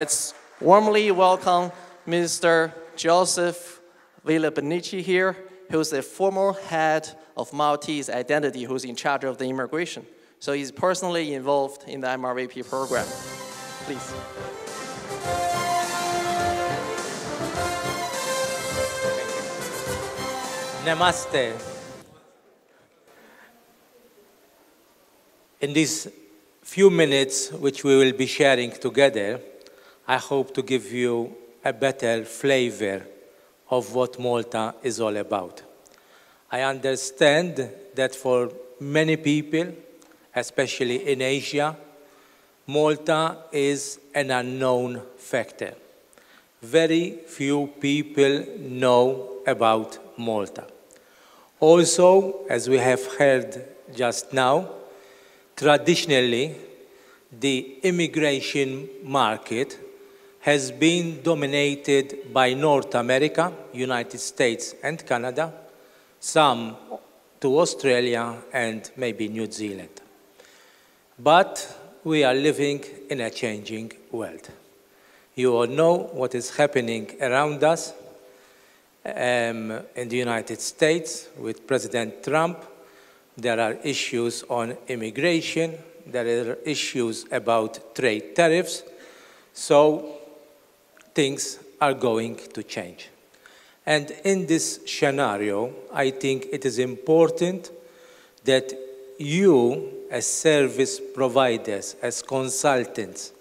Let's warmly welcome Mr. Joseph Villabenici here, who's the former head of Maltese Identity, who's in charge of the immigration. So he's personally involved in the MRVA program. Please. Namaste. In these few minutes which we will be sharing together, I hope to give you a better flavor of what Malta is all about. I understand that for many people, especially in Asia, Malta is an unknown factor. Very few people know about Malta. Also, as we have heard just now, traditionally, the immigration market has been dominated by North America, United States and Canada, some to Australia and maybe New Zealand. But we are living in a changing world. You all know what is happening around us in the United States with President Trump. There are issues on immigration. There are issues about trade tariffs. So things are going to change. And in this scenario, I think it is important that you, as service providers, as consultants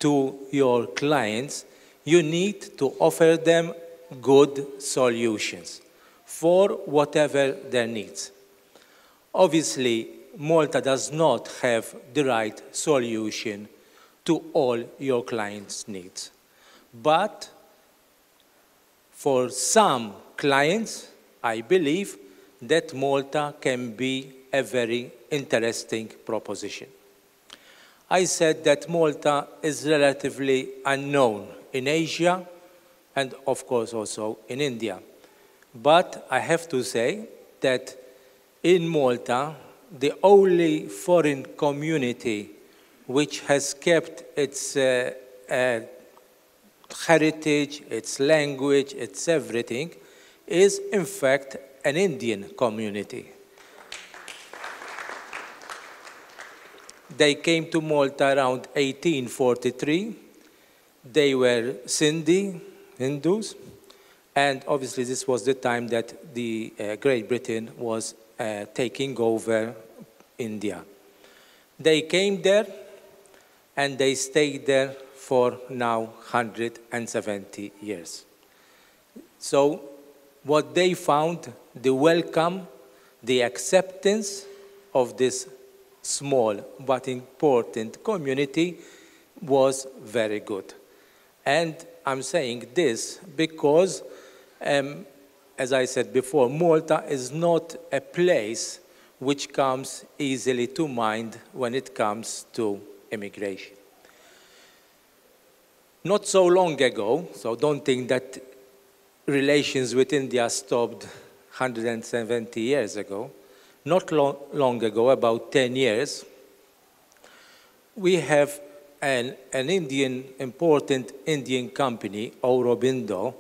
to your clients, you need to offer them good solutions for whatever their needs. Obviously, Malta does not have the right solution to all your clients' needs. But for some clients, I believe that Malta can be a very interesting proposition. I said that Malta is relatively unknown in Asia and, of course, also in India. But I have to say that in Malta, the only foreign community which has kept its heritage, its language, its everything, is in fact an Indian community. They came to Malta around 1843. They were Sindhi, Hindus, and obviously this was the time that the Great Britain was taking over India. They came there and they stayed there for now 170 years. So what they found, the welcome, the acceptance of this small but important community was very good. And I'm saying this because, as I said before, Malta is not a place which comes easily to mind when it comes to immigration. Not so long ago, so don't think that relations with India stopped 170 years ago. Not long ago, about 10 years, we have an important Indian company, Aurobindo,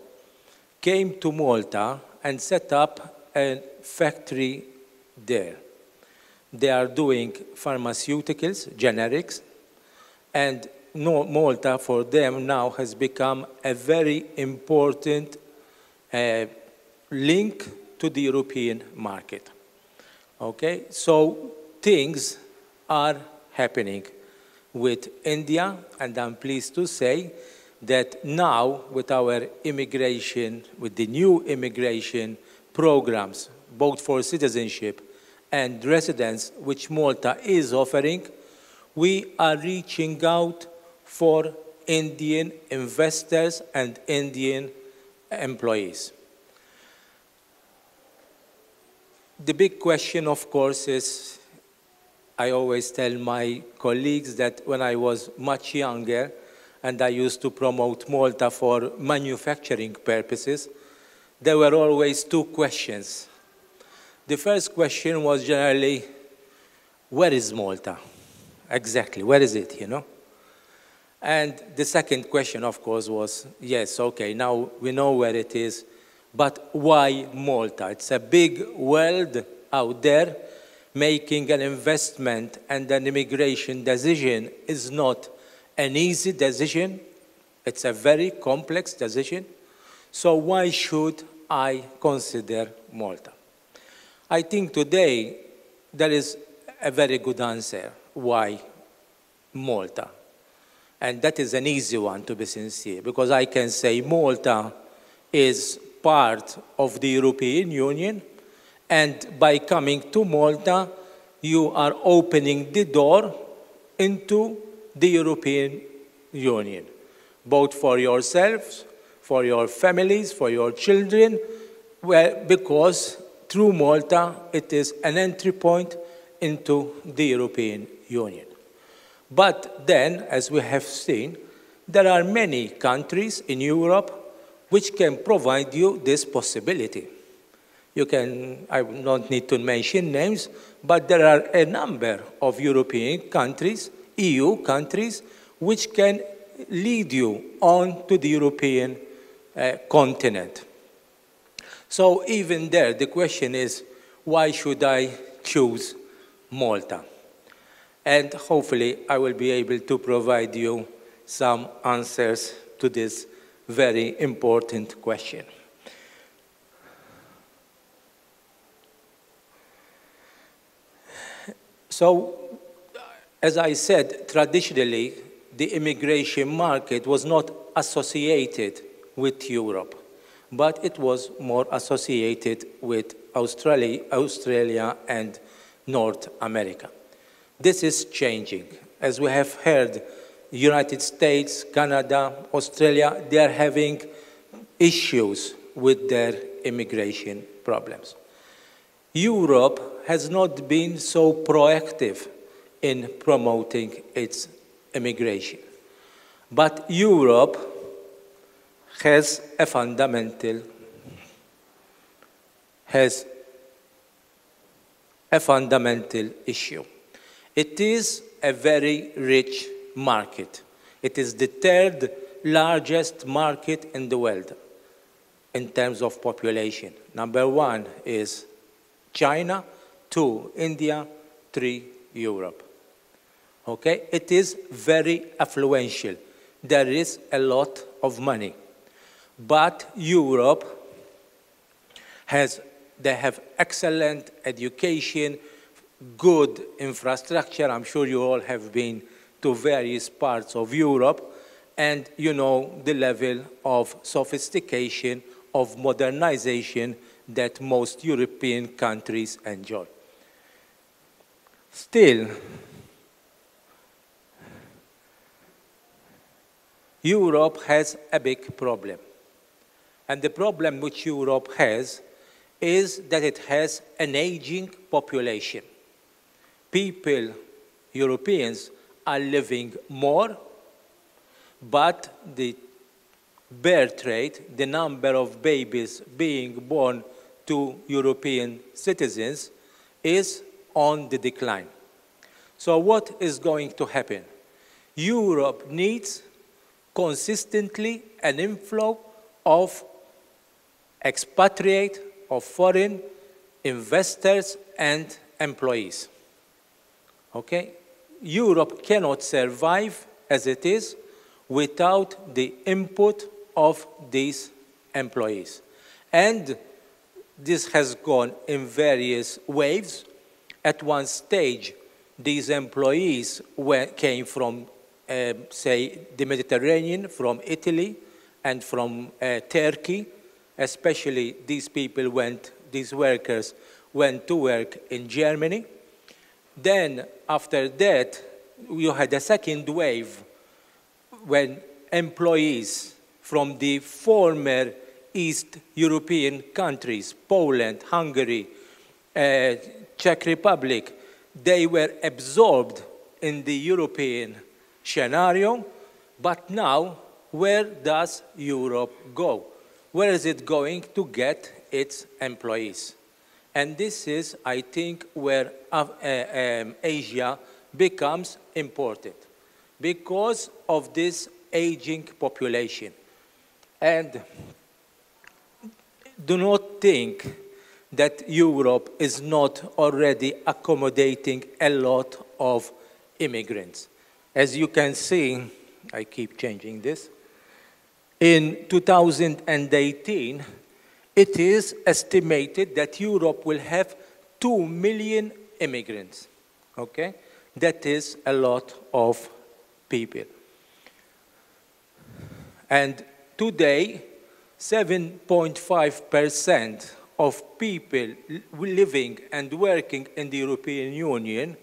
came to Malta and set up a factory there. They are doing pharmaceuticals, generics, and Malta for them now has become a very important link to the European market. Okay, so things are happening with India, and I'm pleased to say that now with our immigration, with the new immigration programs, both for citizenship and residence, which Malta is offering, we are reaching out for Indian investors and Indian employees. The big question, of course, is, I always tell my colleagues that when I was much younger and I used to promote Malta for manufacturing purposes, there were always two questions. The first question was generally, where is Malta? Exactly, where is it, you know? And the second question, of course, was, yes, okay, now we know where it is, but why Malta? It's a big world out there. Making an investment and an immigration decision is not an easy decision. It's a very complex decision. So why should I consider Malta? I think today there is a very good answer why Malta. And that is an easy one, to be sincere, because I can say Malta is part of the European Union, and by coming to Malta, you are opening the door into the European Union, both for yourselves, for your families, for your children, because through Malta, it is an entry point into the European Union. But then, as we have seen, there are many countries in Europe which can provide you this possibility. You can, I don't need to mention names, but there are a number of European countries, EU countries, which can lead you on to the European continent. So even there, the question is, why should I choose Malta? And hopefully, I will be able to provide you some answers to this very important question. So, as I said, traditionally, the immigration market was not associated with Europe, but it was more associated with Australia and North America. This is changing. As we have heard, United States, Canada, Australia, they are having issues with their immigration problems. Europe has not been so proactive in promoting its immigration. But Europe has a fundamental issue. It is a very rich market. It is the third largest market in the world in terms of population. Number one is China, 2, India, 3, Europe. Okay? It is very affluential. There is a lot of money. But Europe they have excellent education, good infrastructure. I'm sure you all have been to various parts of Europe, and you know the level of sophistication, of modernization that most European countries enjoy. Still, Europe has a big problem. And the problem which Europe has is that it has an aging population. People, Europeans, are living more, but the birth rate, the number of babies being born to European citizens, is on the decline. So what is going to happen? Europe needs consistently an inflow of expatriate, of foreign investors and employees. Okay? Europe cannot survive as it is without the input of these employees. And this has gone in various waves. At one stage, these employees came from, say, the Mediterranean, from Italy and from Turkey. Especially these workers went to work in Germany. Then, after that, you had a second wave when employees from the former East European countries, Poland, Hungary, Czech Republic, they were absorbed in the European scenario. But now, where does Europe go? Where is it going to get its employees? And this is, I think, where Asia becomes important. because of this aging population. And do not think that Europe is not already accommodating a lot of immigrants. As you can see, I keep changing this, in 2018, it is estimated that Europe will have 2 million immigrants, okay? That is a lot of people. And today, 7.5% of people living and working in the European Union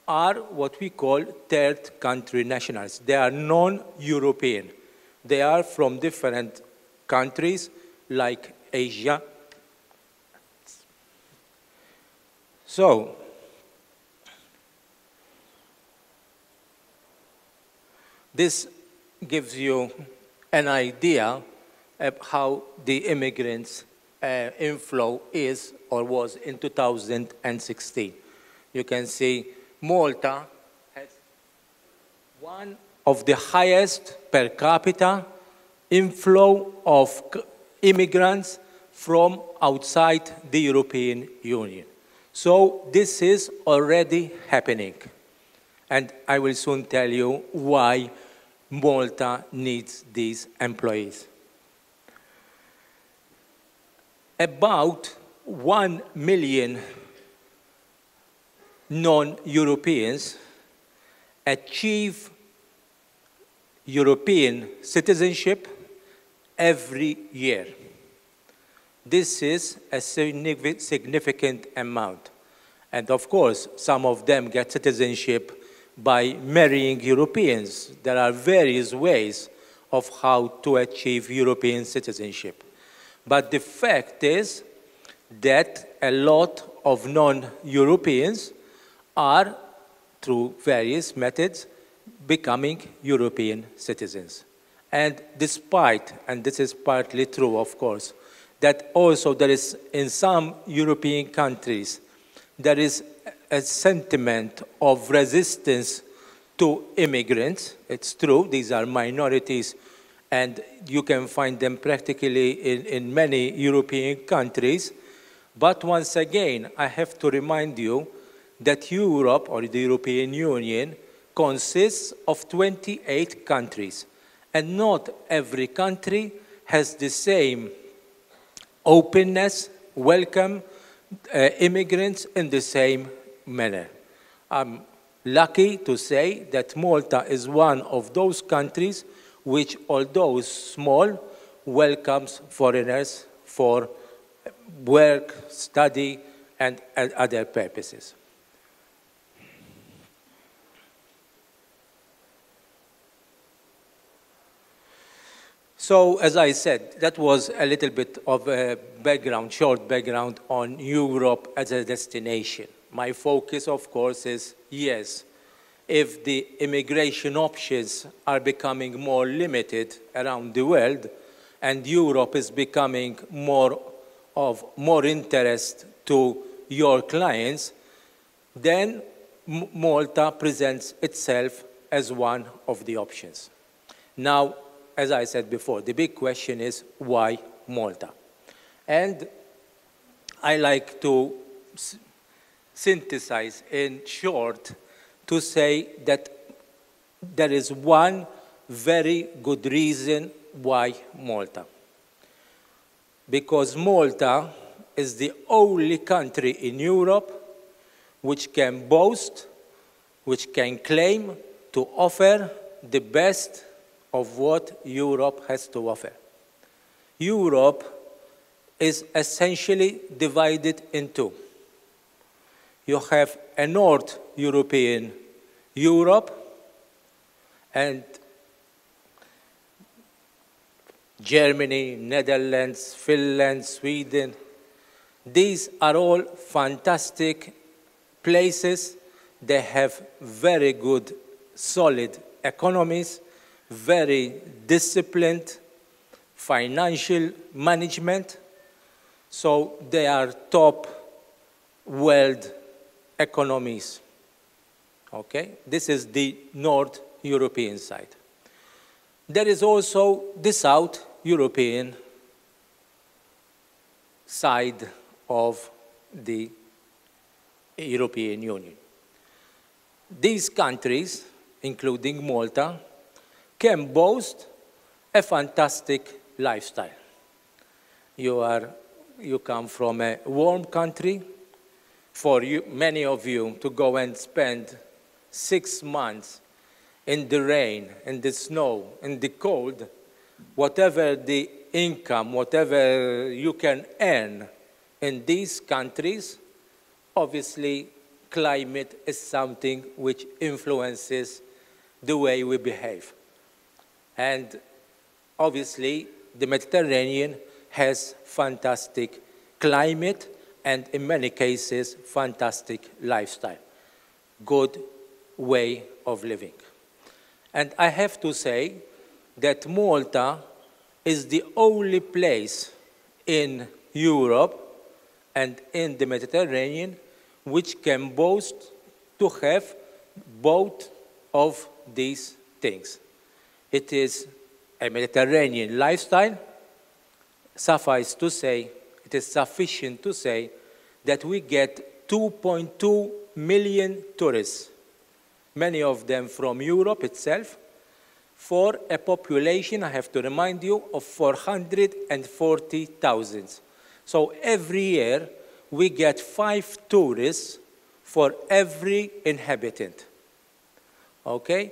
are what we call third country nationals. They are non-European. They are from different countries like Asia. So, this gives you an idea of how the immigrants' inflow is or was in 2016. You can see Malta has one of the highest per capita inflow of immigrants from outside the European Union. So this is already happening. And I will soon tell you why Malta needs these employees. About 1 million non-Europeans achieve European citizenship every year. This is a significant amount. And of course, some of them get citizenship by marrying Europeans. There are various ways of how to achieve European citizenship. But the fact is that a lot of non-Europeans are, through various methods, becoming European citizens. And despite, and this is partly true, of course, that also there is, in some European countries, there is a sentiment of resistance to immigrants. It's true, these are minorities, and you can find them practically in many European countries. But once again, I have to remind you that Europe, or the European Union, consists of 28 countries. And not every country has the same openness, welcome immigrants in the same manner. I'm lucky to say that Malta is one of those countries which, although small, welcomes foreigners for work, study, and other purposes. So, as I said, that was a little bit of a background, short background on Europe as a destination. My focus, of course, is, yes, if the immigration options are becoming more limited around the world, and Europe is becoming more interest to your clients, then Malta presents itself as one of the options. Now, as I said before, the big question is, why Malta? And I like to synthesize in short to say that there is one very good reason why Malta. Because Malta is the only country in Europe which can boast, which can claim to offer the best of what Europe has to offer. Europe is essentially divided in two. You have a North European Europe and Germany, Netherlands, Finland, Sweden. These are all fantastic places. They have very good, solid economies, very disciplined financial management. So they are top world economies. Okay? This is the North European side. There is also the South European side of the European Union. These countries, including Malta, can boast a fantastic lifestyle. You come from a warm country. For you, many of you to go and spend 6 months in the rain, in the snow, in the cold, whatever the income, whatever you can earn in these countries, obviously climate is something which influences the way we behave. And obviously the Mediterranean has fantastic climate and in many cases fantastic lifestyle, good way of living. And I have to say that Malta is the only place in Europe and in the Mediterranean which can boast to have both of these things. It is a Mediterranean lifestyle. Suffice to say, it is sufficient to say that we get 2.2 million tourists, many of them from Europe itself, for a population, I have to remind you, of 440,000. So every year, we get 5 tourists for every inhabitant. Okay?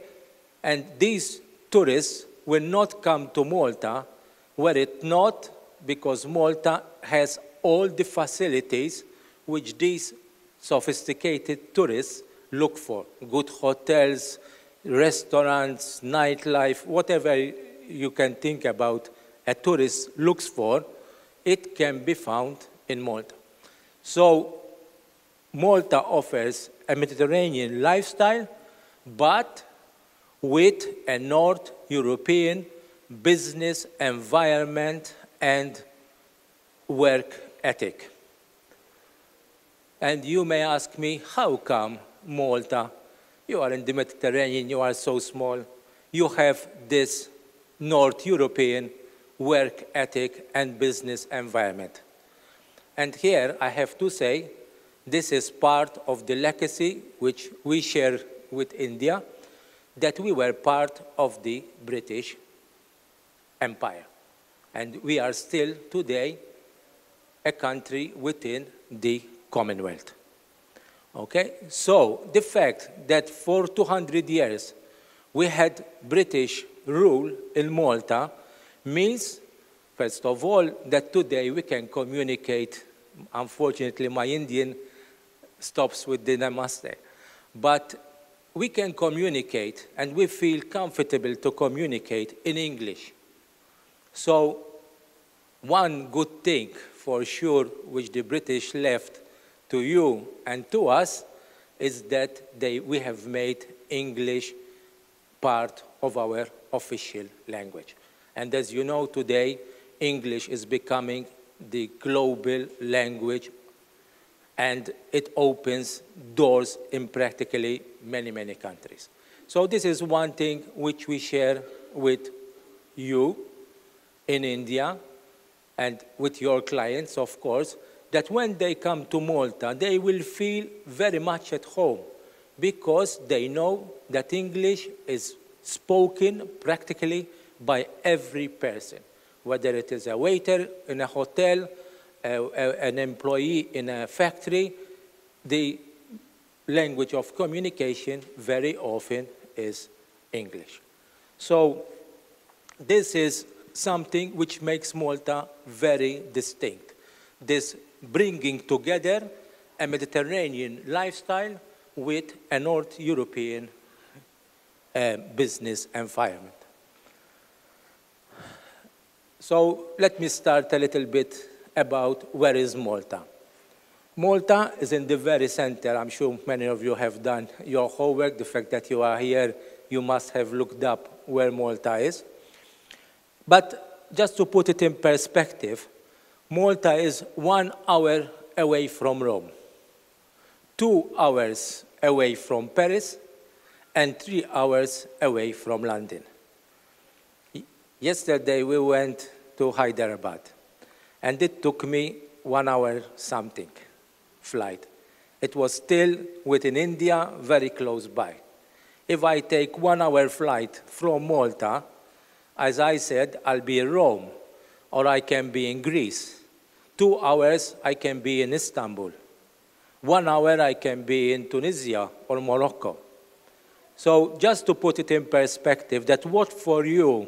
And these tourists will not come to Malta were it not because Malta has all the facilities which these sophisticated tourists look for. Good hotels, restaurants, nightlife, whatever you can think about a tourist looks for, it can be found in Malta. So Malta offers a Mediterranean lifestyle, but with a North European business environment and work ethic. And you may ask me, how come Malta? You are in the Mediterranean, you are so small. You have this North European work ethic and business environment. And here I have to say, this is part of the legacy which we share with India, that we were part of the British Empire. And we are still today a country within the Commonwealth. Okay? So the fact that for 200 years we had British rule in Malta means, first of all, that today we can communicate. Unfortunately, my Indian stops with the namaste. But we can communicate, and we feel comfortable to communicate in English. So one good thing, for sure, which the British left to you and to us, is that we have made English part of our official language. And as you know, today, English is becoming the global language, and it opens doors in practically many, many countries. So this is one thing which we share with you in India and with your clients, of course, that when they come to Malta, they will feel very much at home because they know that English is spoken practically by every person, whether it is a waiter in a hotel, an employee in a factory. The language of communication very often is English. So this is something which makes Malta very distinct. This bringing together a Mediterranean lifestyle with a North European business environment. So let me start a little bit about where is Malta. Malta is in the very center. I'm sure many of you have done your homework. The fact that you are here, you must have looked up where Malta is. But just to put it in perspective, Malta is 1 hour away from Rome, 2 hours away from Paris, and 3 hours away from London. Yesterday, we went to Hyderabad, and it took me 1 hour something flight. It was still within India, very close by. If I take 1 hour flight from Malta, as I said, I'll be in Rome, or I can be in Greece. 2 hours, I can be in Istanbul. 1 hour, I can be in Tunisia or Morocco. So just to put it in perspective, that what for you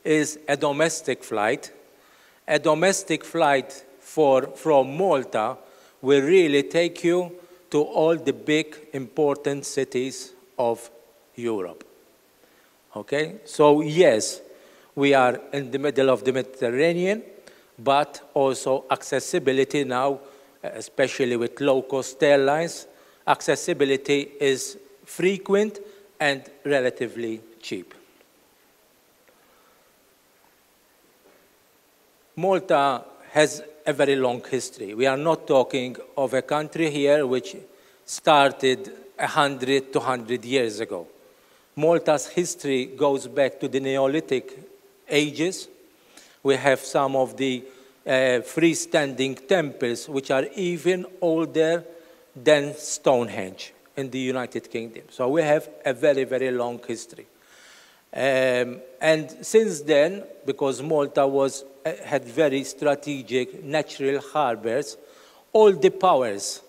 is a domestic flight from Malta will really take you to all the big, important cities of Europe. Okay? So yes, we are in the middle of the Mediterranean, but also accessibility now, especially with low-cost airlines, accessibility is frequent and relatively cheap. Malta has a very long history. We are not talking of a country here which started 100, 200 years ago. Malta's history goes back to the Neolithic ages. We have some of the freestanding temples which are even older than Stonehenge in the United Kingdom. So we have a very, very long history. And since then, because Malta had very strategic natural harbors, all the powers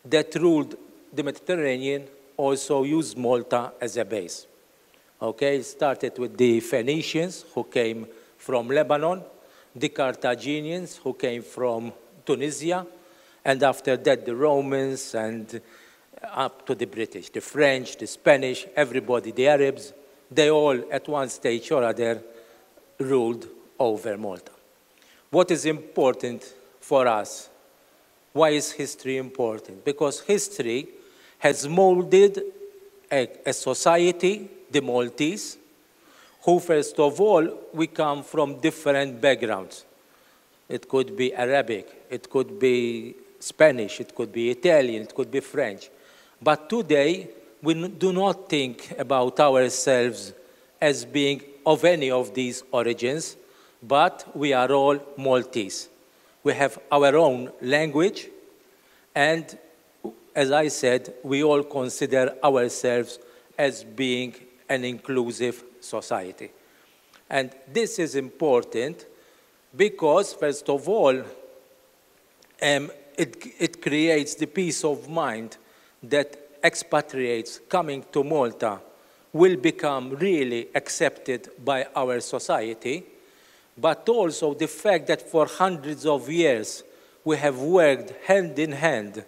that ruled the Mediterranean also used Malta as a base. Okay, it started with the Phoenicians who came from Lebanon, the Carthaginians who came from Tunisia, and after that the Romans and up to the British, the French, the Spanish, everybody, the Arabs, they all at one stage or other ruled over Malta. What is important for us? Why is history important? Because history has molded a society, the Maltese, who first of all, we come from different backgrounds. It could be Arabic, it could be Spanish, it could be Italian, it could be French. But today, we do not think about ourselves as being of any of these origins, but we are all Maltese. We have our own language, and as I said, we all consider ourselves as being an inclusive society. And this is important because, first of all, it creates the peace of mind that expatriates coming to Malta will become really accepted by our society, but also the fact that for hundreds of years we have worked hand in hand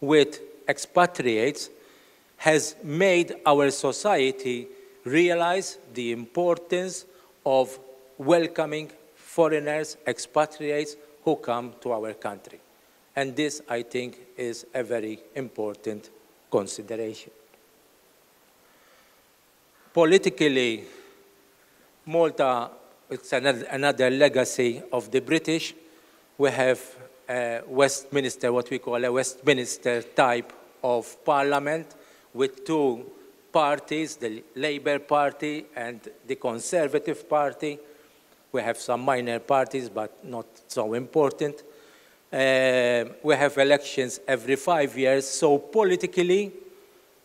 with expatriates has made our society realize the importance of welcoming foreigners, expatriates who come to our country. And this, I think, is a very important consideration. Politically, Malta, it's another legacy of the British. We have Westminster, what we call a Westminster type of parliament with two parties, the Labour Party and the Conservative Party. We have some minor parties, but not so important. We have elections every 5 years. So politically,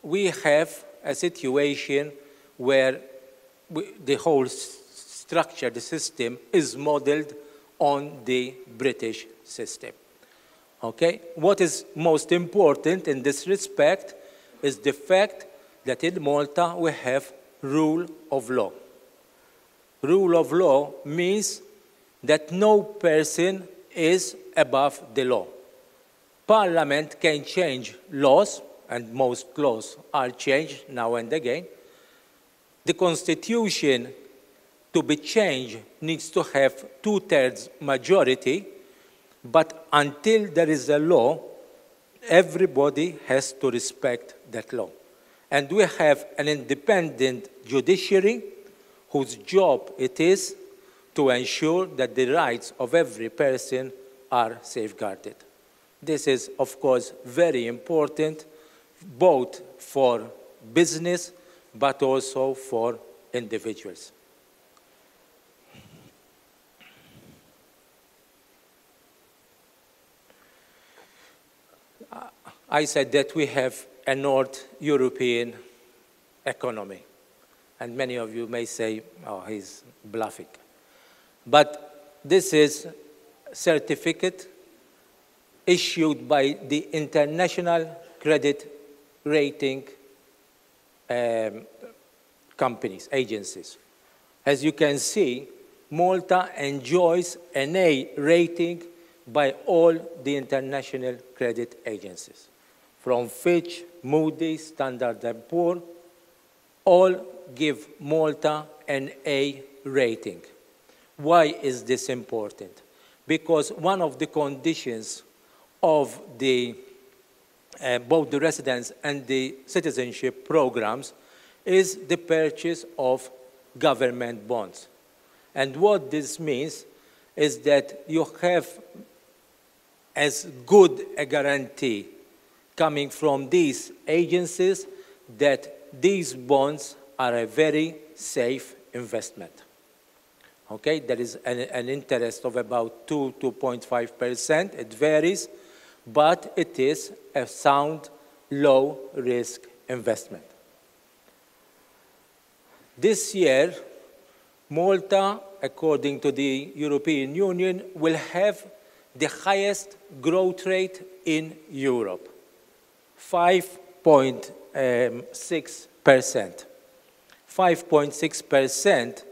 we have a situation where the whole structure, the system, is modeled on the British system. Okay? What is most important in this respect is the fact that in Malta we have rule of law. Rule of law means that no person is above the law. Parliament can change laws, and most laws are changed now and again. The Constitution, to be changed, needs to have 2/3 majority, but until there is a law, everybody has to respect that law. And we have an independent judiciary whose job it is to ensure that the rights of every person are safeguarded. This is, of course, very important, both for business, but also for individuals. I said that we have a North European economy. And many of you may say, oh, he's bluffing. But this is a certificate issued by the International Credit Rating companies, agencies. As you can see, Malta enjoys an A rating by all the international credit agencies. From Fitch, Moody's, Standard & Poor's, all give Malta an A rating. Why is this important? Because one of the conditions of both the residence and the citizenship programs is the purchase of government bonds. And what this means is that you have as good a guarantee coming from these agencies that these bonds are a very safe investment. Okay, there is an interest of about 2.5%. It varies, but it is a sound, low-risk investment. This year, Malta, according to the European Union, will have the highest growth rate in Europe, 5.6%. 5.6%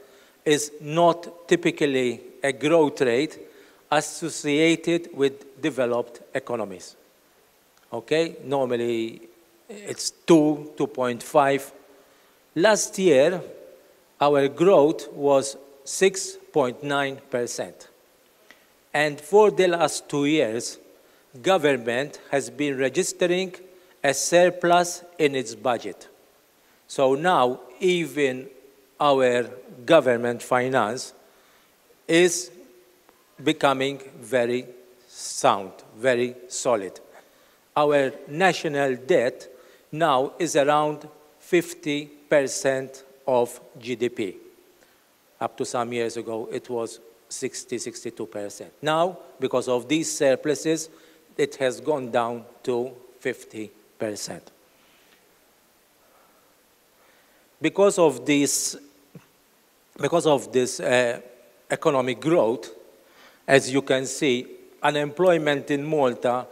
is not typically a growth rate associated with developed economies. Okay, normally it's 2.5. Last year, our growth was 6.9%. And for the last 2 years, government has been registering a surplus in its budget. So now, even our government finance is becoming very sound, very solid. Our national debt now is around 50% of GDP. Up to some years ago, it was 62%. Now, because of these surpluses, it has gone down to 50%. Because of this economic growth, as you can see, unemployment in Malta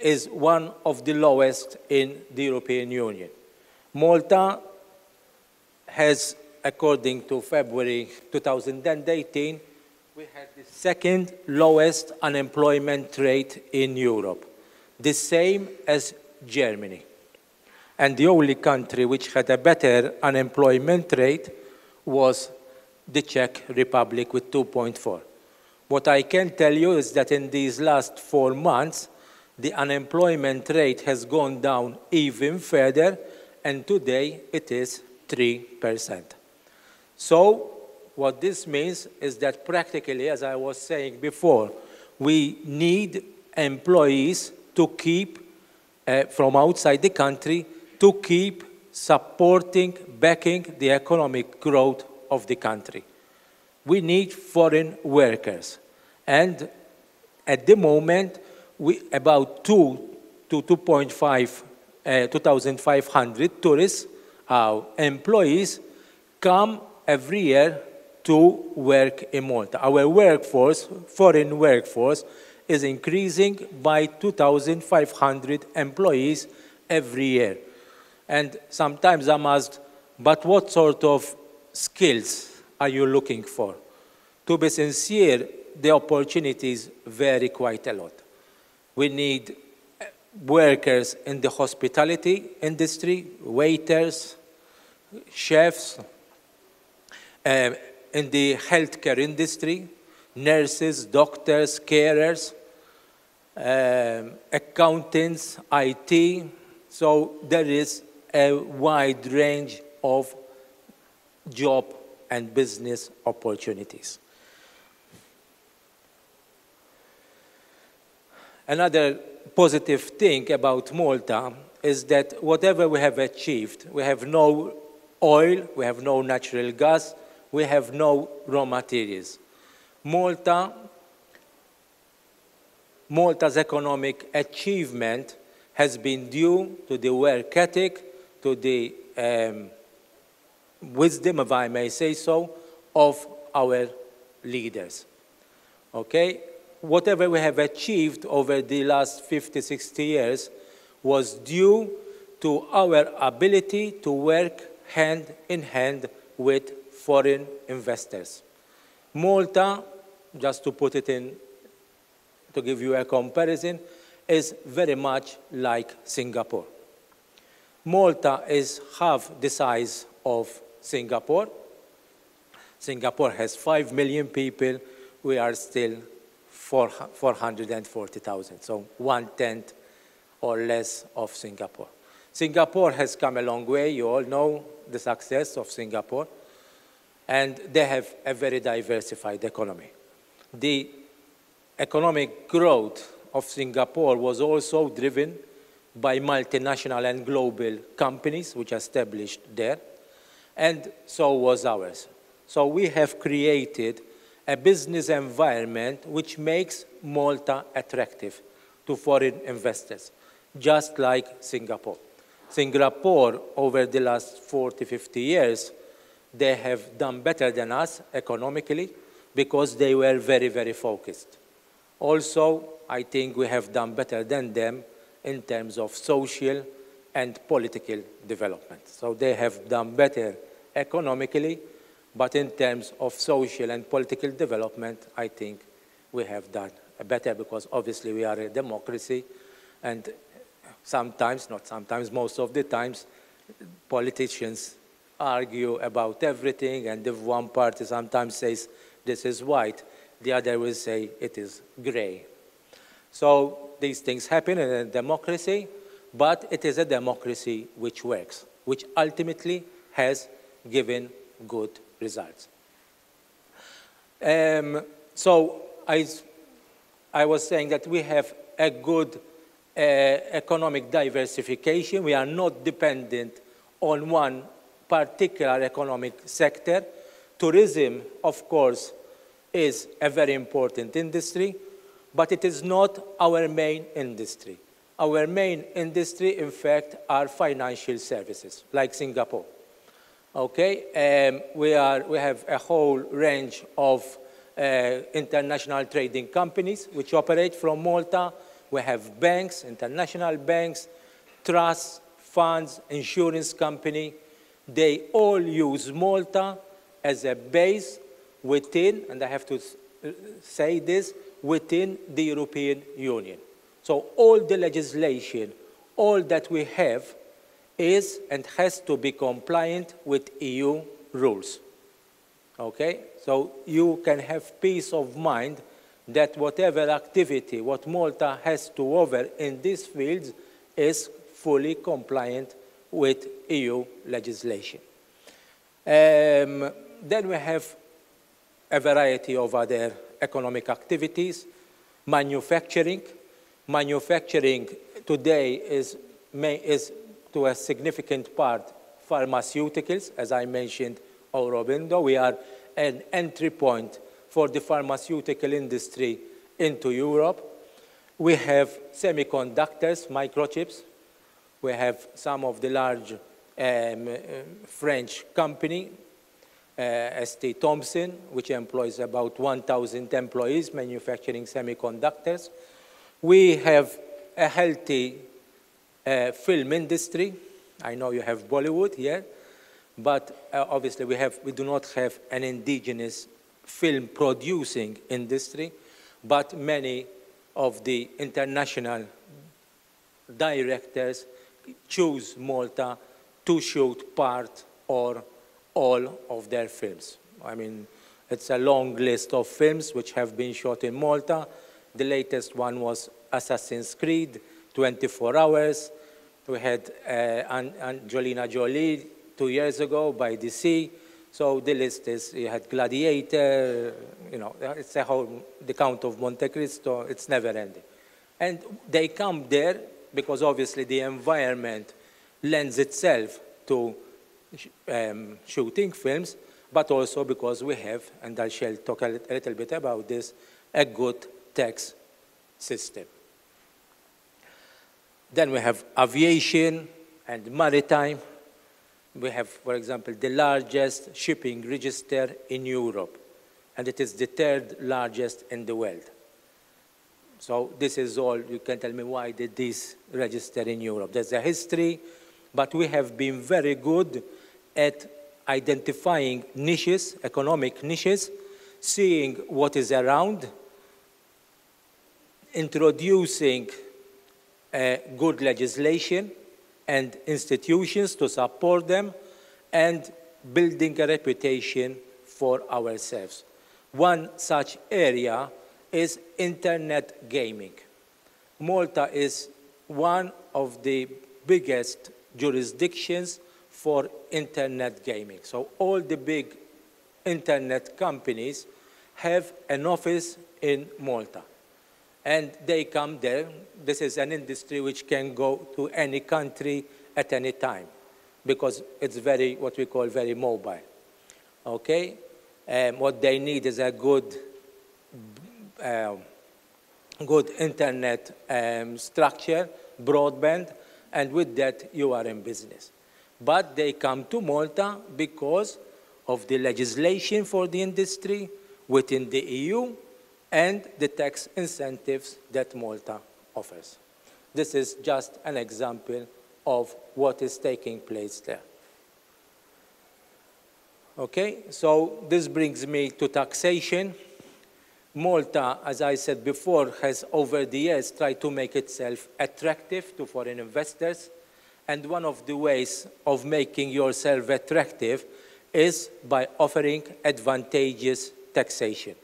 is one of the lowest in the European Union. Malta has, according to February 2018, we had the second lowest unemployment rate in Europe, the same as Germany. And the only country which had a better unemployment rate was the Czech Republic with 2.4. What I can tell you is that in these last 4 months, the unemployment rate has gone down even further, and today it is 3%. So what this means is that practically, as I was saying before, we need employees to keep, from outside the country, to keep supporting, backing the economic growth of the country. We need foreign workers. And at the moment, about 2,500 tourists, employees, come every year to work in Malta. Our workforce, foreign workforce, is increasing by 2,500 employees every year. And sometimes I'm asked, but what sort of skills are you looking for? To be sincere, the opportunities vary quite a lot. We need workers in the hospitality industry, waiters, chefs, in the healthcare industry, nurses, doctors, carers, accountants, IT. So there is a wide range of job and business opportunities. Another positive thing about Malta is that whatever we have achieved, we have no oil, we have no natural gas, we have no raw materials. Malta's economic achievement has been due to the work ethic, to the wisdom, if I may say so, of our leaders. Okay? Whatever we have achieved over the last 50, 60 years was due to our ability to work hand in hand with foreign investors. Malta, just to put it in, to give you a comparison, is very much like Singapore. Malta is half the size of Singapore. Singapore has 5 million people. We are still 440,000, so 1/10 or less of Singapore. Singapore has come a long way. You all know the success of Singapore. And they have a very diversified economy. The economic growth of Singapore was also driven by multinational and global companies which established there, and so was ours. So we have created a business environment which makes Malta attractive to foreign investors, just like Singapore. Singapore, over the last 40, 50 years, they have done better than us economically because they were very, very focused. Also, I think we have done better than them in terms of social and political development. So they have done better economically, but in terms of social and political development, I think we have done better because obviously we are a democracy, and sometimes, not sometimes, most of the times, politicians argue about everything, and if one party sometimes says this is white, the other will say it is gray. So these things happen in a democracy, but it is a democracy which works, which ultimately has given good results. So I was saying that we have a good economic diversification. We are not dependent on one particular economic sector. Tourism, of course, is a very important industry, but it is not our main industry. Our main industry, in fact, are financial services, like Singapore. Okay, we have a whole range of international trading companies which operate from Malta. We have banks, international banks, trusts, funds, insurance company. They all use Malta as a base within, and I have to say this, within the European Union. So all the legislation, all that we have is and has to be compliant with EU rules. Okay? So you can have peace of mind that whatever activity, what Malta has to offer in these fields is fully compliant with EU legislation. Then we have a variety of other economic activities. Manufacturing. Manufacturing today is to a significant part pharmaceuticals, as I mentioned, Aurobindo. We are an entry point for the pharmaceutical industry into Europe. We have semiconductors, microchips. We have some of the large French company, ST Thompson, which employs about 1,000 employees manufacturing semiconductors. We have a healthy film industry. I know you have Bollywood here, but obviously we do not have an indigenous film producing industry, but many of the international directors choose Malta to shoot part or all of their films. I mean, it's a long list of films which have been shot in Malta. The latest one was Assassin's Creed, 24 Hours. We had Angelina Jolie 2 years ago by the sea. So the list is, you had Gladiator, you know, it's a whole, the Count of Monte Cristo, it's never ending. And they come there because obviously the environment lends itself to shooting films, but also because we have, and I shall talk a little bit about this, a good tax system. Then we have aviation and maritime. We have, for example, the largest shipping register in Europe, and it is the third largest in the world. So this is all. You can tell me why did this register in Europe? There's a history, but we have been very good at identifying niches, economic niches, seeing what is around, introducing good legislation and institutions to support them, and building a reputation for ourselves. One such area is internet gaming. Malta is one of the biggest jurisdictions for internet gaming. So all the big internet companies have an office in Malta. And they come there. This is an industry which can go to any country at any time because it's very, what we call very mobile. Okay? What they need is a good internet structure, broadband, and with that you are in business. But they come to Malta because of the legislation for the industry within the EU and the tax incentives that Malta offers. This is just an example of what is taking place there. Okay, so this brings me to taxation. Malta, as I said before, has over the years tried to make itself attractive to foreign investors. And one of the ways of making yourself attractive is by offering advantageous taxation.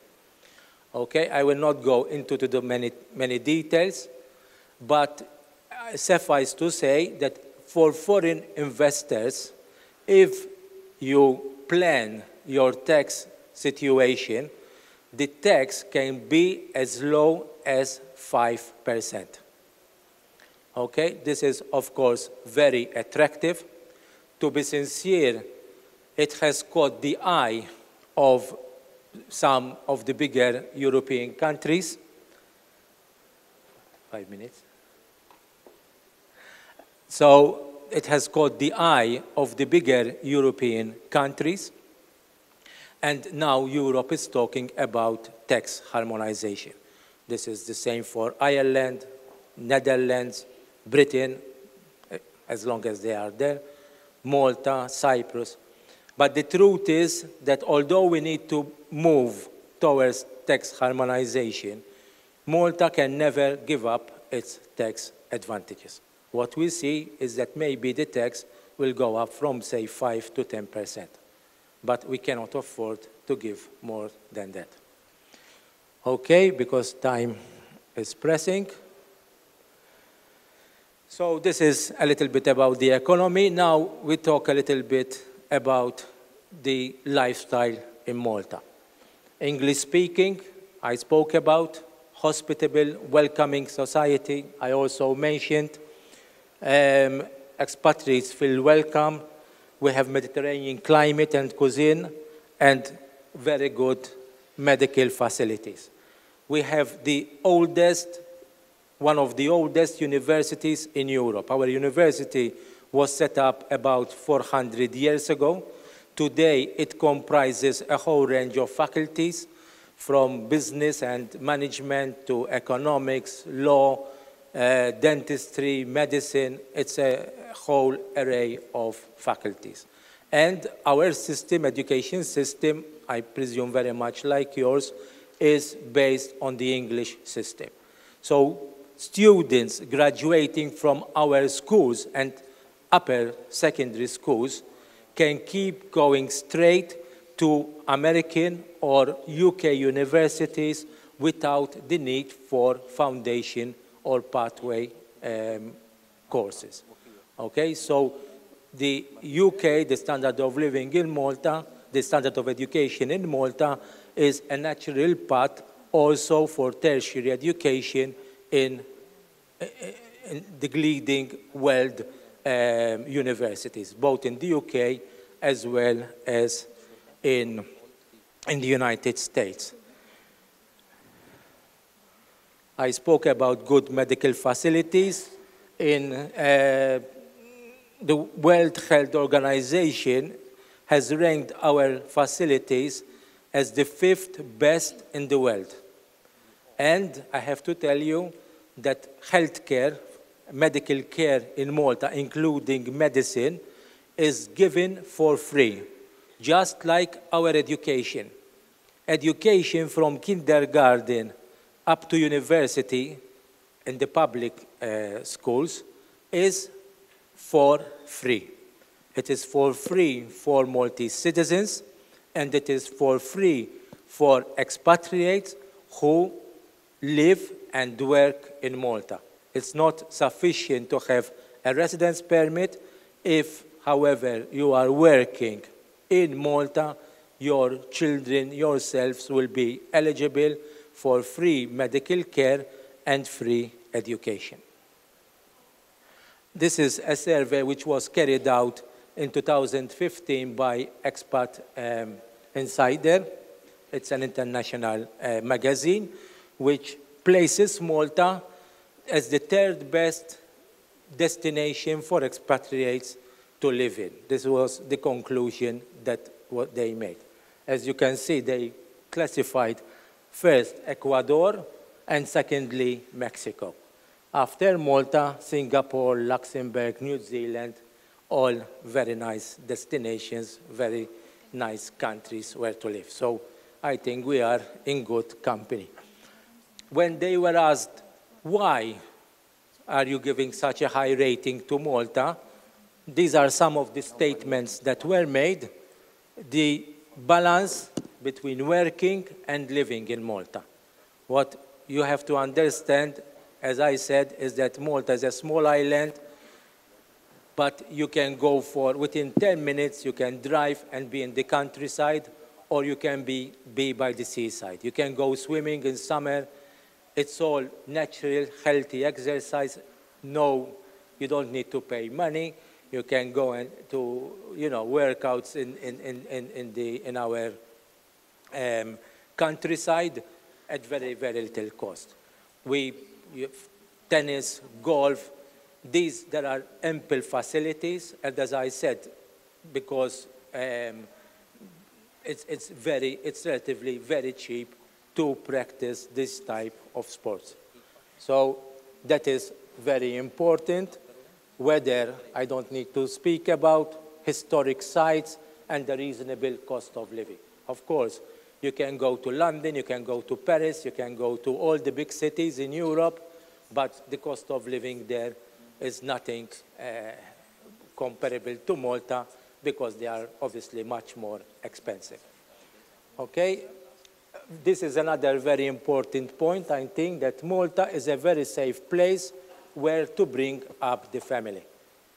Okay, I will not go into the many details, but suffice to say that for foreign investors, if you plan your tax situation, the tax can be as low as 5%. Okay, this is of course very attractive. To be sincere, it has caught the eye of some of the bigger European countries. 5 minutes. So it has caught the eye of the bigger European countries. And now Europe is talking about tax harmonization. This is the same for Ireland, Netherlands, Britain, as long as they are there, Malta, Cyprus. But the truth is that although we need to move towards tax harmonization, Malta can never give up its tax advantages. What we see is that maybe the tax will go up from, say, 5 to 10%. But we cannot afford to give more than that. Okay, because time is pressing. So this is a little bit about the economy. Now we talk a little bit about the lifestyle in Malta. English speaking, I spoke about. Hospitable, welcoming society, I also mentioned. Expatriates feel welcome. We have Mediterranean climate and cuisine, and very good medical facilities. We have the oldest, one of the oldest universities in Europe. Our university was set up about 400 years ago. Today, it comprises a whole range of faculties, from business and management to economics, law, dentistry, medicine. It's a whole array of faculties. And our system, education system, I presume very much like yours, is based on the English system. So students graduating from our schools and upper secondary schools can keep going straight to American or UK universities without the need for foundation or pathway courses. Okay, so the UK, the standard of living in Malta, the standard of education in Malta is a natural path also for tertiary education in the leading world universities, both in the UK as well as in the United States. I spoke about good medical facilities. In the World Health Organization has ranked our facilities as the 5th best in the world. And I have to tell you that healthcare, medical care in Malta, including medicine, is given for free, just like our education. Education from kindergarten up to university in the public schools is for free. It is for free for Maltese citizens, and it is for free for expatriates who live and work in Malta. It's not sufficient to have a residence permit. If, however, you are working in Malta, your children, yourselves will be eligible for free medical care and free education. This is a survey which was carried out in 2015 by Expat Insider. It's an international magazine which places Malta as the 3rd best destination for expatriates to live in. This was the conclusion that what they made. As you can see, they classified first Ecuador and secondly Mexico. After Malta, Singapore, Luxembourg, New Zealand, all very nice destinations, very nice countries where to live. So I think we are in good company. When they were asked, why are you giving such a high rating to Malta, these are some of the statements that were made. The balance between working and living in Malta. What you have to understand, as I said, is that Malta is a small island, but you can go for, within 10 minutes, you can drive and be in the countryside, or you can be by the seaside. You can go swimming in summer. It's all natural, healthy exercise. No, you don't need to pay money. You can go and to, workouts in our countryside at very, very little cost. Tennis, golf, there are ample facilities, and as I said, because it's relatively very cheap to practice this type of sports. So that is very important. Whether I don't need to speak about historic sites and the reasonable cost of living. Of course, you can go to London, you can go to Paris, you can go to all the big cities in Europe, but the cost of living there is nothing comparable to Malta because they are obviously much more expensive. Okay? This is another very important point. I think that Malta is a very safe place where to bring up the family.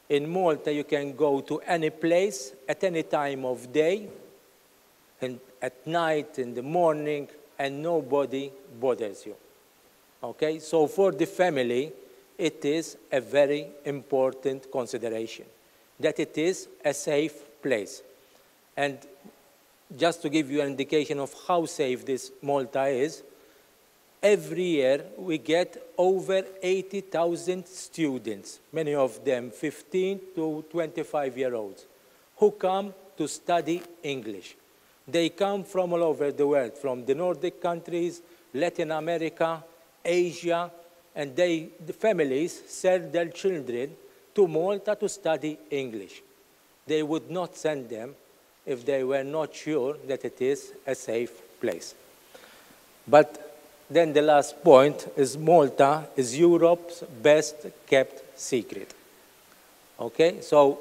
In Malta, you can go to any place at any time of day, and at night, in the morning, and nobody bothers you. Okay? So for the family, it is a very important consideration, that it is a safe place. And just to give you an indication of how safe this Malta is, every year we get over 80,000 students, many of them 15 to 25-year-olds, who come to study English. They come from all over the world, from the Nordic countries, Latin America, Asia, and the families send their children to Malta to study English. They would not send them if they were not sure that it is a safe place. But then the last point is Malta is Europe's best kept secret. Okay, so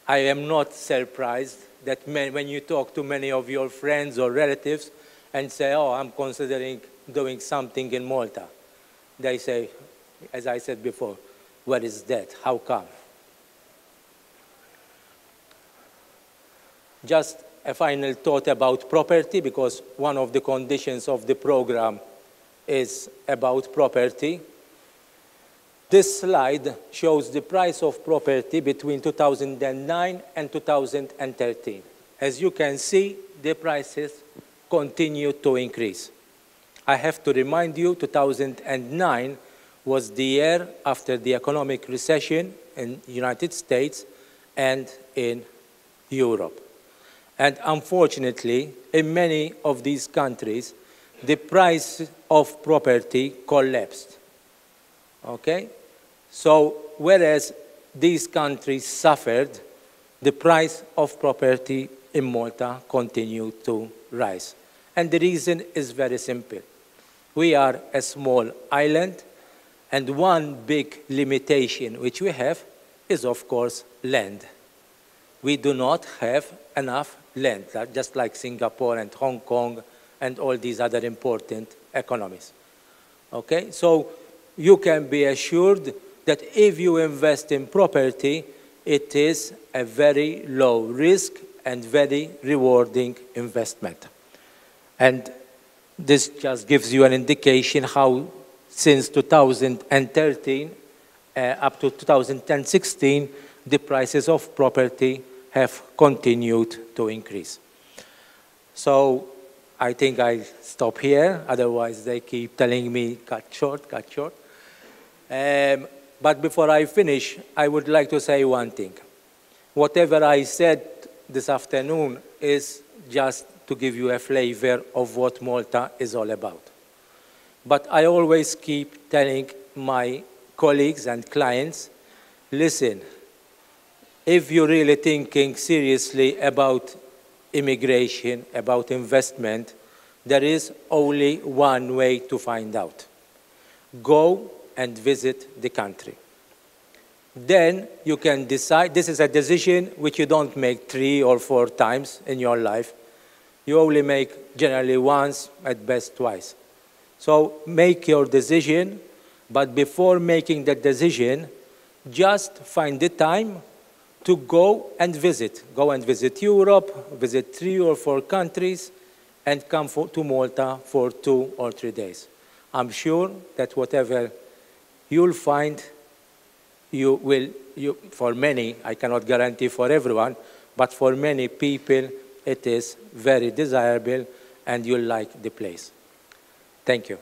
I am not surprised that when you talk to many of your friends or relatives and say, oh, I'm considering doing something in Malta, they say, as I said before, what is that? How come? Just a final thought about property, because one of the conditions of the program is about property. This slide shows the price of property between 2009 and 2013. As you can see, the prices continue to increase. I have to remind you, 2009 was the year after the economic recession in the United States and in Europe. And unfortunately, in many of these countries, the price of property collapsed. Okay? So, whereas these countries suffered, the price of property in Malta continued to rise. And the reason is very simple. We are a small island, and one big limitation which we have is, of course, land. We do not have enough land, just like Singapore and Hong Kong and all these other important economies. Okay? So you can be assured that if you invest in property, it is a very low risk and very rewarding investment. And this just gives you an indication how since 2013 up to 2016, the prices of property have continued to increase. So I think I'll stop here, otherwise they keep telling me cut short, cut short. But before I finish, I would like to say one thing. Whatever I said this afternoon is just to give you a flavor of what Malta is all about. But I always keep telling my colleagues and clients, listen, if you're really thinking seriously about immigration, about investment, there is only one way to find out. Go and visit the country. Then you can decide. This is a decision which you don't make 3 or 4 times in your life. You only make generally once, at best twice. So make your decision, but before making that decision, just find the time to go and visit. Go and visit Europe, visit 3 or 4 countries, and come to Malta for 2 or 3 days. I'm sure that whatever you'll find, for many, I cannot guarantee for everyone, but for many people, it is very desirable and you'll like the place. Thank you.